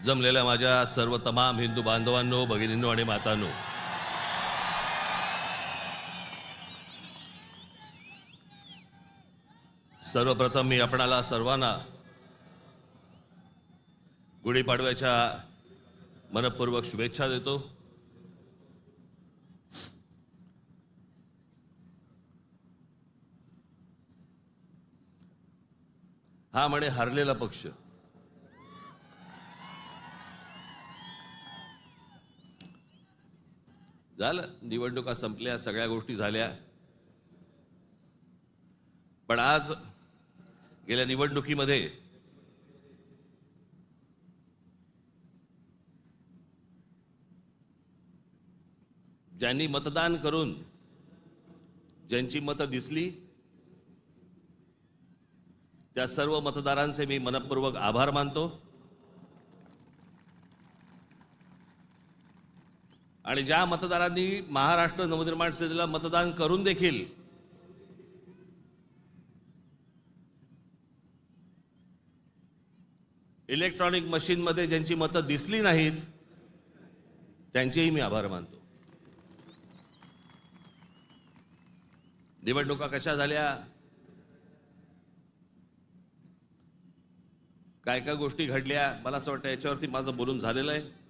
जमलेल्या माझ्या सर्व तमाम हिंदू बांधवांनो, भगिनींनो आणि मातांनो, सर्वप्रथम मी आपणाला सर्वांना गुढीपाडव्याच्या मनपूर्वक शुभेच्छा देतो। हा म्हणे हरलेला पक्ष, झालं, निवडणुका संपल्या, सगळ्या गोष्टी झाल्या, पण आज गेल्या निवडणुकीमध्ये ज्यांनी मतदान करून ज्यांची मतं दिसली त्या सर्व मतदारांचे मी मनपूर्वक आभार मानतो। आणि ज्या मतदारांनी महाराष्ट्र नवनिर्माण सेनेला मतदान करून देखील इलेक्ट्रॉनिक मशीनमध्ये ज्यांची मतं दिसली नाहीत त्यांचेही मी आभार मानतो। निवडणुका कशा झाल्या, काय काय गोष्टी घडल्या, मला असं वाटतं याच्यावरती माझं बोलून झालेलं आहे।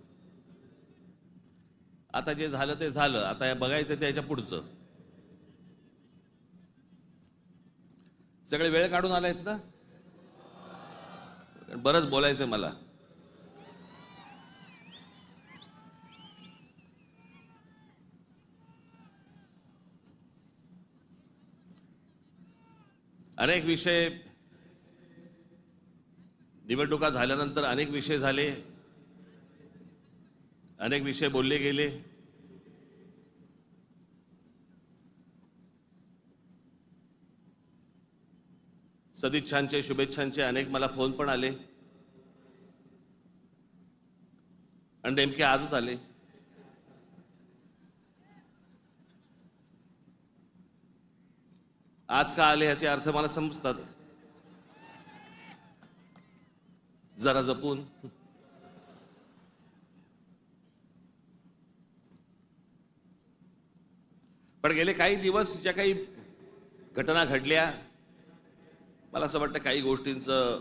आता जे झालं ते झालं, आता हे बघायचं ते याच्या पुढचं। सगळे वेळ काढून आलायत ना, बरंच बोलायचं मला। अनेक विषय, निवडणुका झाल्यानंतर अनेक विषय झाले, अनेक विषय बोलले गेले। सदिच्छांचे, शुभेच्छांचे अनेक मला फोन पण आले आणि नेमके आजच आले। आज का आले याचे अर्थ मला समजतात, जरा जपून। पण गेले काही दिवस ज्या काही घटना घडल्या, मला असं वाटतं काही गोष्टींचं